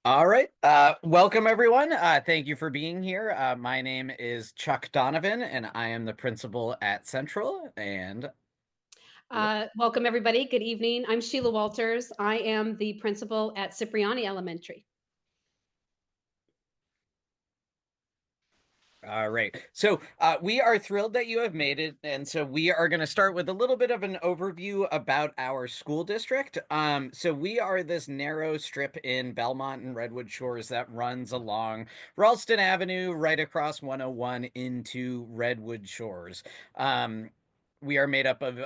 All right. Welcome, everyone. Thank you for being here. My name is Chuck Donovan, and I am the principal at Central. And Welcome, everybody. Good evening. I'm Sheila Walters. I am the principal at Cipriani Elementary. all right. So we are thrilled that you have made it. And so we are going to start with a little bit of an overview about our school district. So we are this narrow strip in Belmont and Redwood Shores that runs along Ralston Avenue, right across 101 into Redwood Shores. Um, we are made up of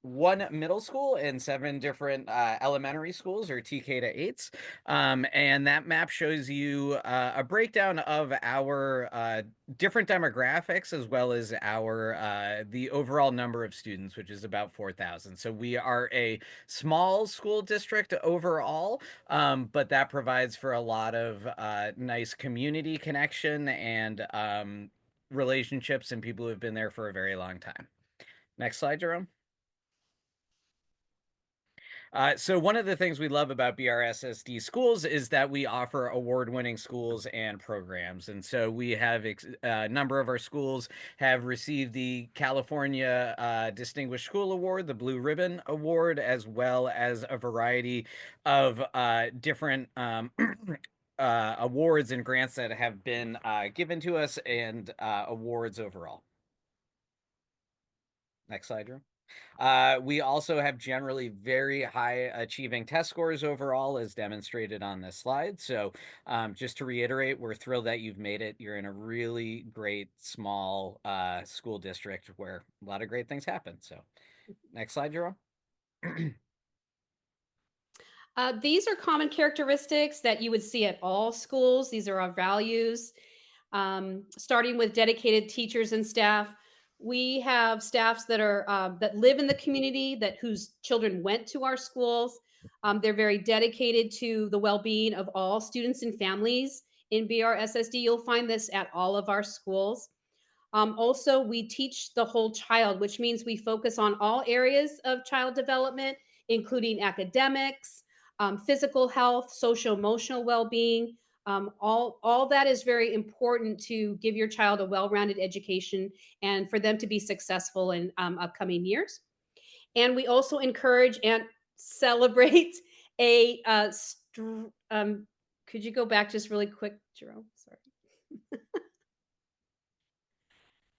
one middle school and seven different elementary schools, or TK to eights. And that map shows you a breakdown of our different demographics, as well as our the overall number of students, which is about 4,000. So we are a small school district overall, but that provides for a lot of nice community connection and relationships and people who have been there for a very long time. Next slide, Jerome. So one of the things we love about BRSSD schools is that we offer award-winning schools and programs. And so we have a number of our schools have received the California Distinguished School Award, the Blue Ribbon Award, as well as a variety of different awards and grants that have been given to us, and awards overall. Next slide, Drew. We also have generally very high achieving test scores overall, as demonstrated on this slide. So just to reiterate, we're thrilled that you've made it. You're in a really great small school district where a lot of great things happen. So next slide, Jerome. These are common characteristics that you would see at all schools. These are our values. Starting with dedicated teachers and staff, we have staffs that are that live in the community, that whose children went to our schools. They're very dedicated to the well-being of all students and families in BRSSD. You'll find this at all of our schools. Also, we teach the whole child, which means we focus on all areas of child development, including academics, physical health, social emotional well-being. All that is very important to give your child a well-rounded education and for them to be successful in upcoming years. And we also encourage and celebrate a. Could you go back just really quick, Jerome? Sorry.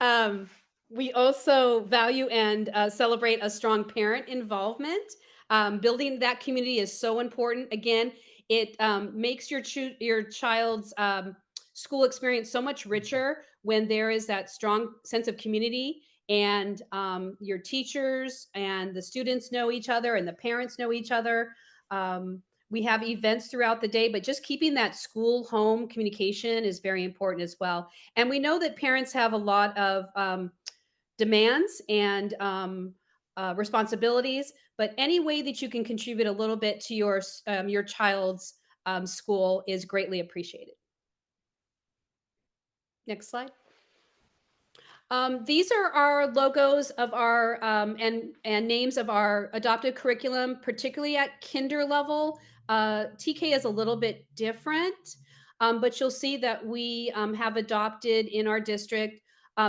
Um, we also value and celebrate a strong parent involvement. Building that community is so important. Again, it makes your child's school experience so much richer when there is that strong sense of community, and your teachers and the students know each other and the parents know each other. We have events throughout the day, but just keeping that school home communication is very important as well. And we know that parents have a lot of demands and responsibilities, but any way that you can contribute a little bit to your child's school is greatly appreciated. Next slide. These are our logos of our and names of our adopted curriculum, particularly at kinder level. TK is a little bit different, but you'll see that we have adopted in our district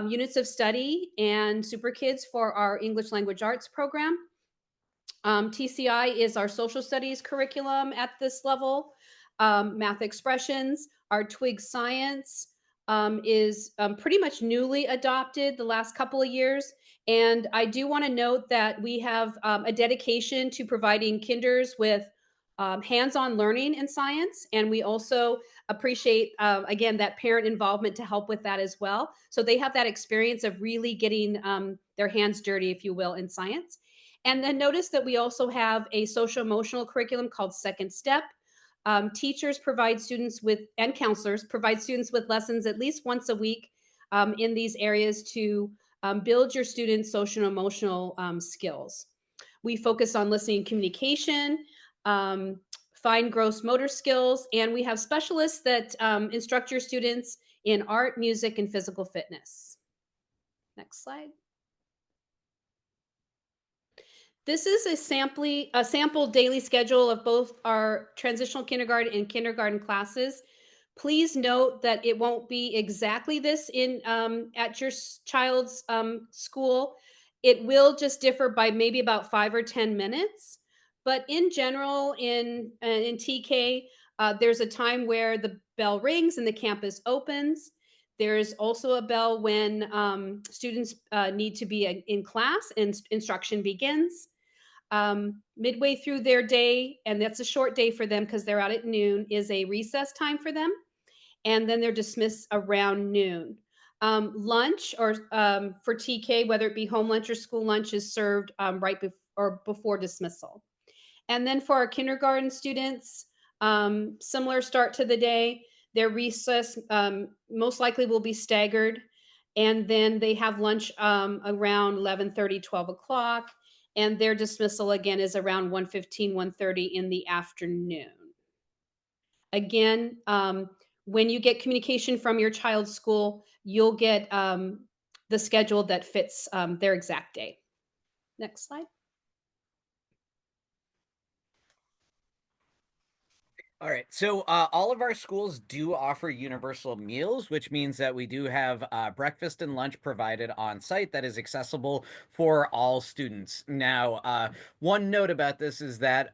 units of study and super kids for our English language arts program. TCI is our social studies curriculum at this level. Math expressions, our Twig science is pretty much newly adopted the last couple of years. And I do want to note that we have a dedication to providing kinders with hands-on learning in science, and we also appreciate again that parent involvement to help with that as well. So they have that experience of really getting their hands dirty, if you will, in science. And then notice that we also have a social emotional curriculum called Second Step. Teachers provide students with, and counselors provide students with lessons at least once a week in these areas to build your students' social and emotional skills. We focus on listening communication, fine gross motor skills, and we have specialists that instruct your students in art, music, and physical fitness. Next slide. This is a sample daily schedule of both our transitional kindergarten and kindergarten classes. Please note that it won't be exactly this in at your child's school. It will just differ by maybe about 5 or 10 minutes. But in general, in TK, there's a time where the bell rings and the campus opens. There's also a bell when students need to be in class and instruction begins. Midway through their day, and that's a short day for them because they're out at noon, is a recess time for them. And then they're dismissed around noon. Lunch or for TK, whether it be home lunch or school lunch, is served or before dismissal. And then for our kindergarten students, similar start to the day. Their recess most likely will be staggered. And then they have lunch around 11:30, 12 o'clock. And their dismissal again is around 1:15, 1:30 in the afternoon. Again, when you get communication from your child's school, you'll get the schedule that fits their exact day. Next slide. All right. So all of our schools do offer universal meals, which means that we do have breakfast and lunch provided on site that is accessible for all students. Now, one note about this is that,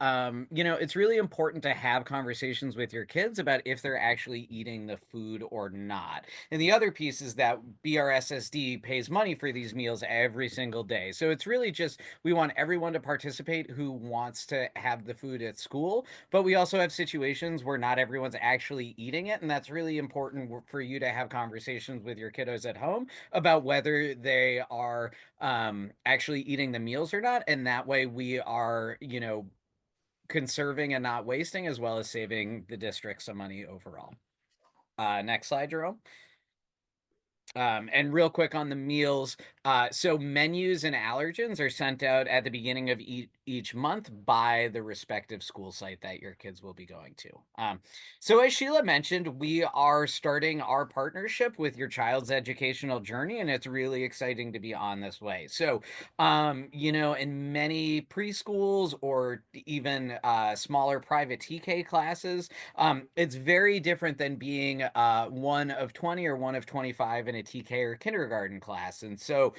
it's really important to have conversations with your kids about if they're actually eating the food or not. And the other piece is that BRSSD pays money for these meals every single day. So it's really just we want everyone to participate who wants to have the food at school, but we also have situations where not everyone's actually eating it, and that's really important for you to have conversations with your kiddos at home about whether they are actually eating the meals or not, and that way we are, conserving and not wasting, as well as saving the district some money overall. Next slide, Jerome. And real quick on the meals, so menus and allergens are sent out at the beginning of each month by the respective school site that your kids will be going to. So as Sheila mentioned, we are starting our partnership with your child's educational journey, and it's really exciting to be on this way. So, in many preschools or even smaller private TK classes, it's very different than being one of 20 or one of 25 in a TK or kindergarten class. And so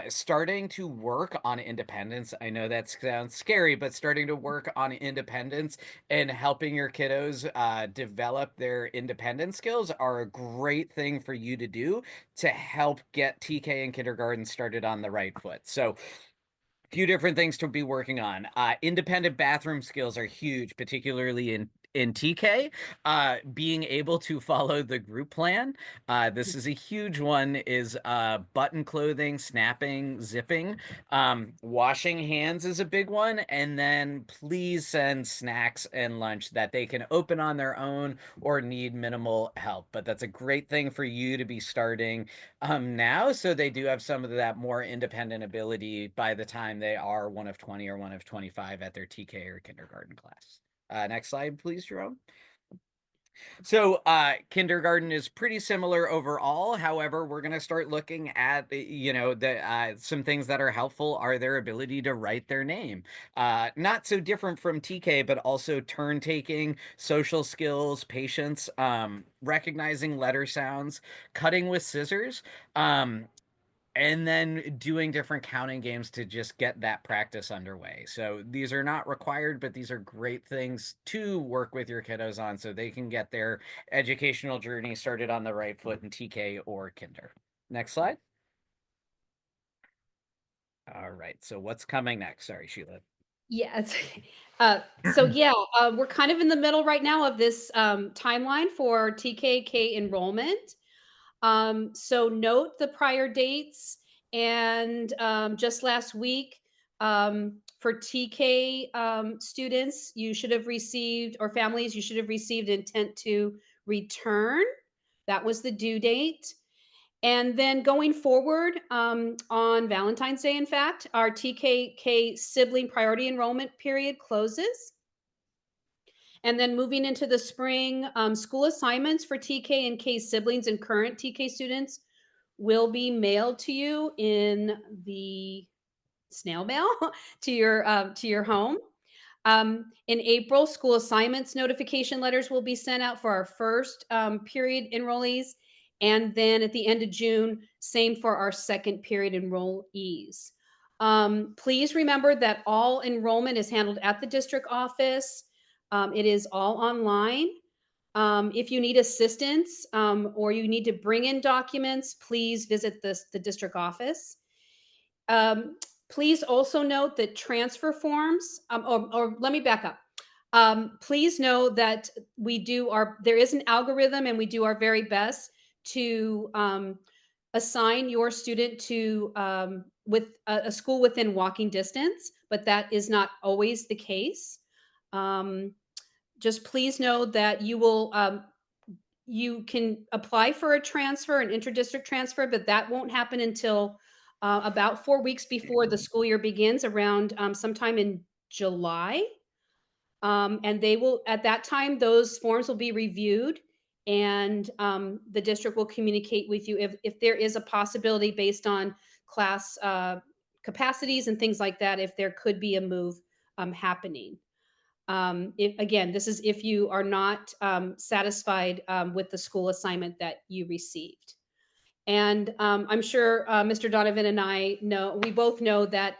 starting to work on independence, I know that sounds scary, but starting to work on independence and helping your kiddos develop their independence skills are a great thing for you to do to help get TK and kindergarten started on the right foot. So few different things to be working on. Independent bathroom skills are huge, particularly in TK. Being able to follow the group plan. This is a huge one. Is button clothing, snapping, zipping. Washing hands is a big one, and then please send snacks and lunch that they can open on their own or need minimal help. But that's a great thing for you to be starting now, so they do have some of that more independent ability by the time they are one of 20 or one of 25 at their TK or kindergarten class. Next slide, please, Jerome. So, kindergarten is pretty similar overall. However, we're going to start looking at, the some things that are helpful are their ability to write their name. Not so different from TK, but also turn taking, social skills, patience, recognizing letter sounds, cutting with scissors. And then doing different counting games to just get that practice underway. So these are not required, but these are great things to work with your kiddos on so they can get their educational journey started on the right foot in TK or kinder. Next slide. All right. So what's coming next? Sorry, Sheila. Yeah, it's we're kind of in the middle right now of this timeline for TKK enrollment. So note the prior dates, and just last week for TK students, you should have received, or families, you should have received intent to return. That was the due date. And then going forward, on Valentine's Day, in fact, our TKK sibling priority enrollment period closes. And then moving into the spring, school assignments for TK and K siblings and current TK students will be mailed to you in the snail mail to your home. In April, school assignments notification letters will be sent out for our first period enrollees. And then at the end of June, same for our second period enrollees. Please remember that all enrollment is handled at the district office. It is all online. If you need assistance or you need to bring in documents, please visit the district office. Um, Please also note that transfer forms, or let me back up. Please know that there is an algorithm and we do our very best to assign your student to with a school within walking distance, but that is not always the case. Um, just please know that you can apply for a transfer, an interdistrict transfer, but that won't happen until about 4 weeks before the school year begins, around sometime in July. And they will, at that time, those forms will be reviewed, and the district will communicate with you if there is a possibility based on class capacities and things like that, if there could be a move happening. If again, this is if you are not satisfied with the school assignment that you received. And I'm sure Mr. Donovan and I know, we both know that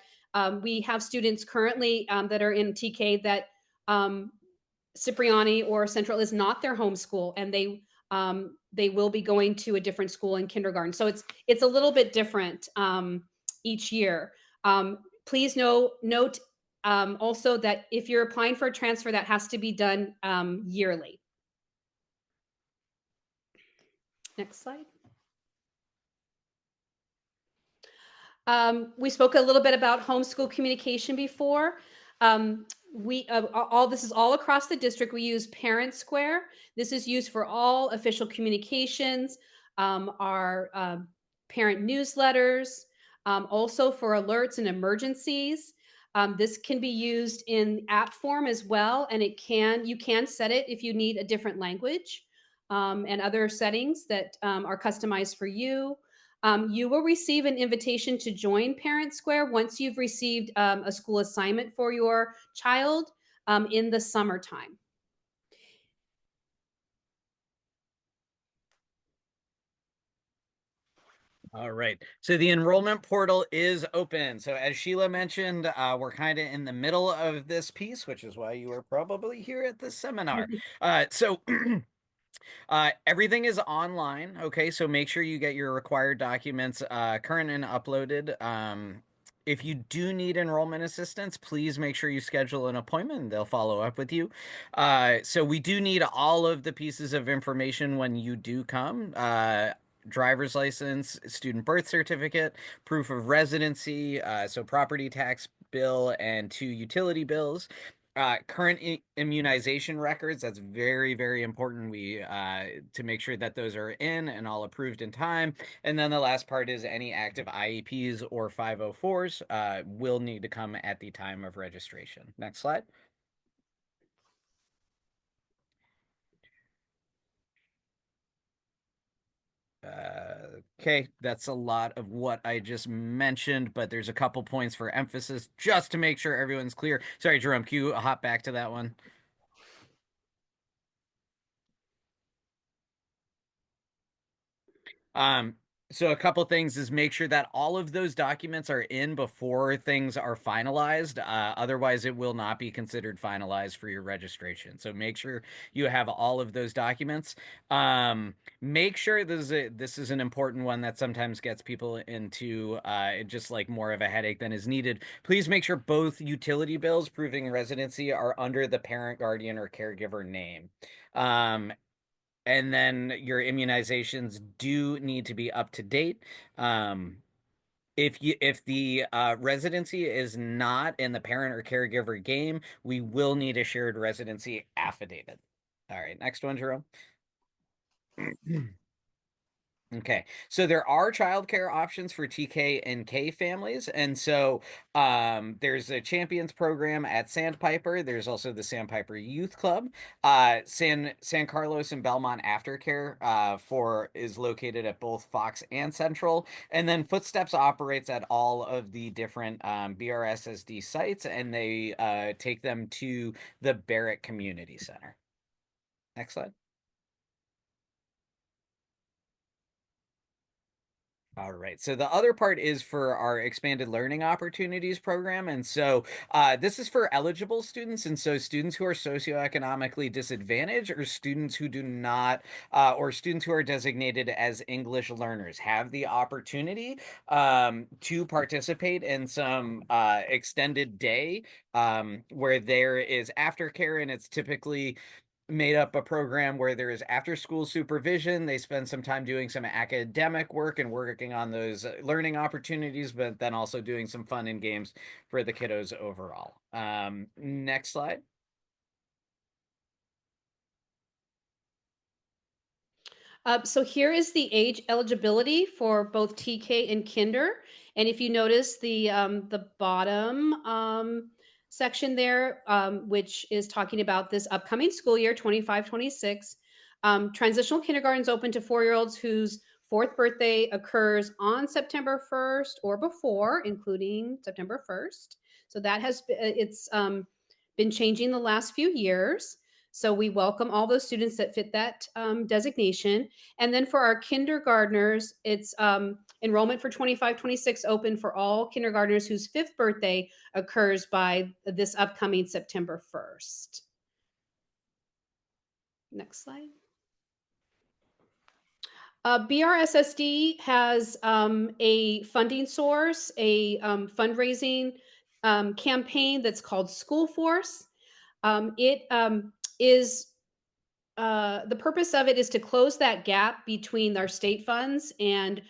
we have students currently that are in TK that um, Cipriani or Central is not their home school, and they will be going to a different school in kindergarten. So it's a little bit different each year. Please note also that if you're applying for a transfer, that has to be done yearly. Next slide. We spoke a little bit about homeschool communication before. We all this is all across the district. We use Parent Square. This is used for all official communications, our parent newsletters, also for alerts and emergencies. This can be used in app form as well, and you can set it if you need a different language and other settings that are customized for you. You will receive an invitation to join Parent Square once you've received a school assignment for your child in the summertime. All right. So the enrollment portal is open. So as Sheila mentioned, we're kind of in the middle of this piece, which is why you are probably here at this seminar. So everything is online. Okay. So make sure you get your required documents current and uploaded. If you do need enrollment assistance, please make sure you schedule an appointment and they'll follow up with you. So we do need all of the pieces of information when you do come. Driver's license, student birth certificate, proof of residency, so property tax bill and 2 utility bills. Current immunization records, that's very, very important. We to make sure that those are in and all approved in time. And then the last part is any active IEPs or 504s will need to come at the time of registration. Next slide. Okay, that's a lot of what I just mentioned, but there's a couple points for emphasis just to make sure everyone's clear. Sorry, Jerome, can you hop back to that one? Um, so a couple things is make sure that all of those documents are in before things are finalized. Otherwise, it will not be considered finalized for your registration. So make sure you have all of those documents. Make sure this is an important one that sometimes gets people into just like more of a headache than is needed. Please make sure both utility bills proving residency are under the parent, guardian, or caregiver name. And then your immunizations do need to be up to date. If the residency is not in the parent or caregiver game, we will need a shared residency affidavit. All right, next one, Jerome. Okay. So there are childcare options for TK and K families. And so there's a champions program at Sandpiper. There's also the Sandpiper Youth Club. San Carlos and Belmont Aftercare for is located at both Fox and Central. And then Footsteps operates at all of the different BRSSD sites, and they take them to the Barrett Community Center. Next slide. All right. So the other part is for our expanded learning opportunities program. And so this is for eligible students. And so students who are socioeconomically disadvantaged or students who do not, or students who are designated as English learners have the opportunity to participate in some extended day where there is aftercare, and it's typically made up a program where there is after school supervision. They spend some time doing some academic work and working on those learning opportunities, but then also doing some fun and games for the kiddos overall. Next slide. So here is the age eligibility for both TK and Kinder. And if you notice the bottom section there, which is talking about this upcoming school year, 25-26, transitional kindergarten is open to 4-year-olds whose fourth birthday occurs on September 1st or before, including September 1st. So that it's been changing the last few years. So we welcome all those students that fit that designation. And then for our kindergartners, it's enrollment for 25-26 open for all kindergartners whose fifth birthday occurs by this upcoming September 1st. Next slide. BRSSD has a funding source, a fundraising campaign that's called School Force. It is the purpose of it is to close that gap between our state funds and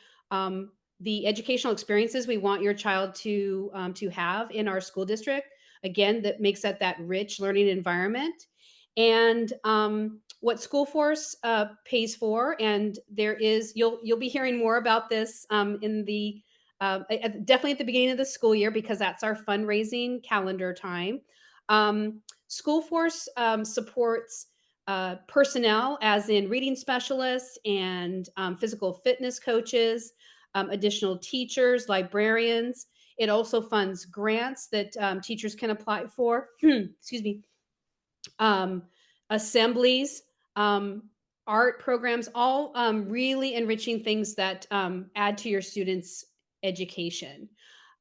the educational experiences we want your child to have in our school district. Again, that makes that rich learning environment. And what School Force pays for, and there is you'll be hearing more about this in the definitely at the beginning of the school year because that's our fundraising calendar time. School Force supports personnel, as in reading specialists and physical fitness coaches, additional teachers, librarians. It also funds grants that teachers can apply for. Excuse me. Um, Assemblies, um, art programs, all really enriching things that add to your students' education.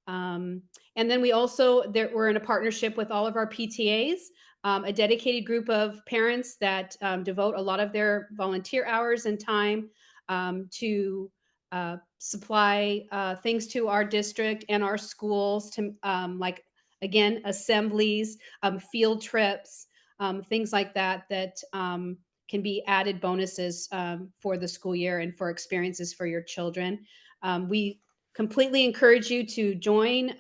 Um, and then we also we're in a partnership with all of our PTAs, a dedicated group of parents that devote a lot of their volunteer hours and time to supply things to our district and our schools to like again assemblies, field trips, things like that that can be added bonuses for the school year and for experiences for your children. We completely encourage you to join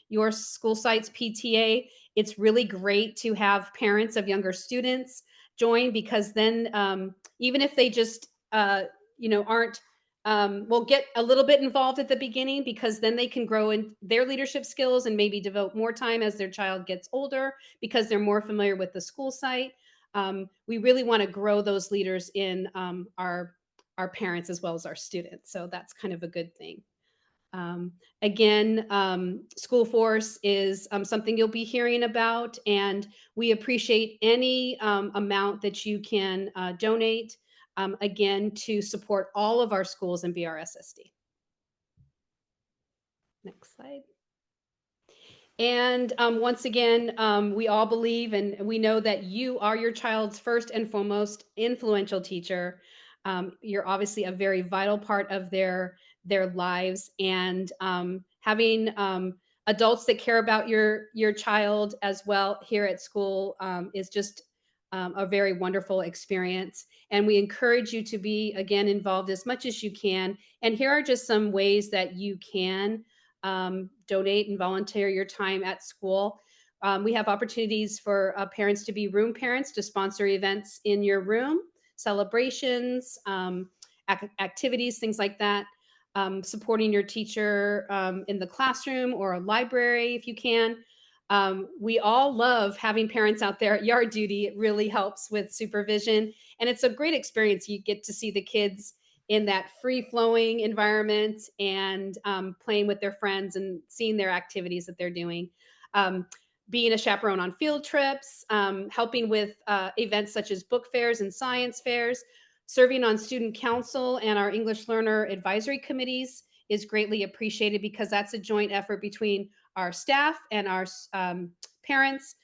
your school site's PTA. It's really great to have parents of younger students join because then even if they just aren't will get a little bit involved at the beginning because then they can grow in their leadership skills and maybe devote more time as their child gets older because they're more familiar with the school site. We really want to grow those leaders in our parents as well as our students. So that's kind of a good thing. Again, School Force is something you'll be hearing about, and we appreciate any amount that you can donate, again, to support all of our schools in BRSSD. Next slide. And once again, we all believe and we know that you are your child's first and foremost influential teacher. You're obviously a very vital part of their lives, and having adults that care about your child as well here at school is just a very wonderful experience. And we encourage you to be again involved as much as you can. And here are just some ways that you can donate and volunteer your time at school. We have opportunities for parents to be room parents to sponsor events in your room, celebrations, activities, things like that. Supporting your teacher in the classroom or a library if you can. We all love having parents out there at yard duty. It really helps with supervision. And it's a great experience. You get to see the kids in that free flowing environment and playing with their friends and seeing their activities that they're doing. Um, Being a chaperone on field trips, helping with events such as book fairs and science fairs, serving on student council and our English learner advisory committees is greatly appreciated because that's a joint effort between our staff and our parents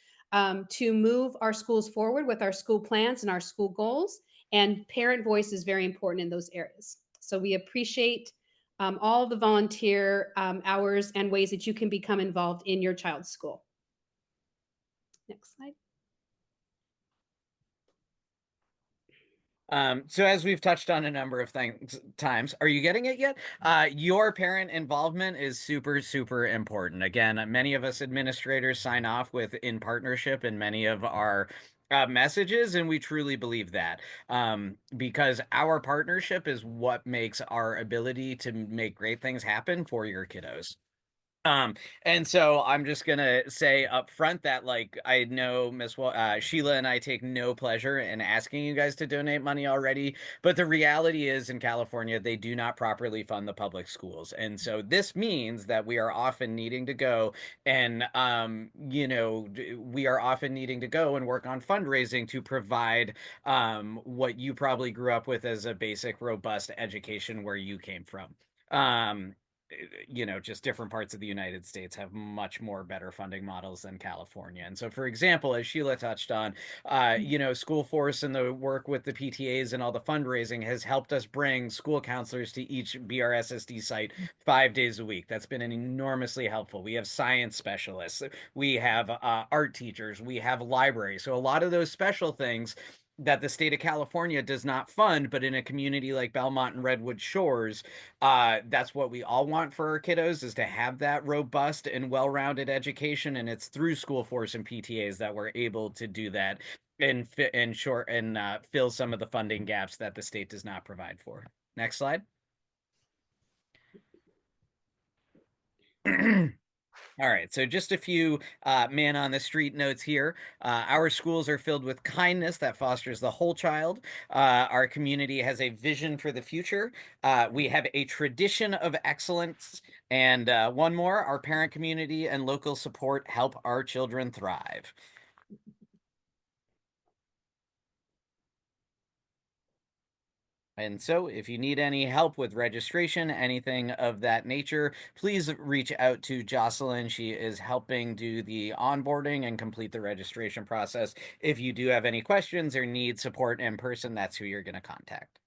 to move our schools forward with our school plans and our school goals. And parent voice is very important in those areas. So we appreciate all the volunteer hours and ways that you can become involved in your child's school. Next slide. So as we've touched on a number of things times, are you getting it yet? Your parent involvement is super, super important. Again, many of us administrators sign off with in partnership in many of our messages, and we truly believe that because our partnership is what makes our ability to make great things happen for your kiddos. Um, and so I'm just gonna say up front that like I know Sheila and I take no pleasure in asking you guys to donate money already, but the reality is in California they do not properly fund the public schools, and so this means that we are often needing to go and we are often needing to go and work on fundraising to provide what you probably grew up with as a basic, robust education where you came from. Um, just different parts of the United States have much more better funding models than California. And so, for example, as Sheila touched on, School Force and the work with the PTAs and all the fundraising has helped us bring school counselors to each BRSSD site 5 days a week. That's been enormously helpful. We have science specialists, we have art teachers, we have libraries. So a lot of those special things that the state of California does not fund, but in a community like Belmont and Redwood Shores, that's what we all want for our kiddos is to have that robust and well-rounded education, and it's through School Force and PTAs that we're able to do that and fit and short and fill some of the funding gaps that the state does not provide for. Next slide. All right, so just a few man on the street notes here. Our schools are filled with kindness that fosters the whole child. Our community has a vision for the future. We have a tradition of excellence. And one more, our parent community and local support help our children thrive. And so, if you need any help with registration, anything of that nature, please reach out to Jocelyn. She is helping do the onboarding and complete the registration process. If you do have any questions or need support in person, that's who you're going to contact.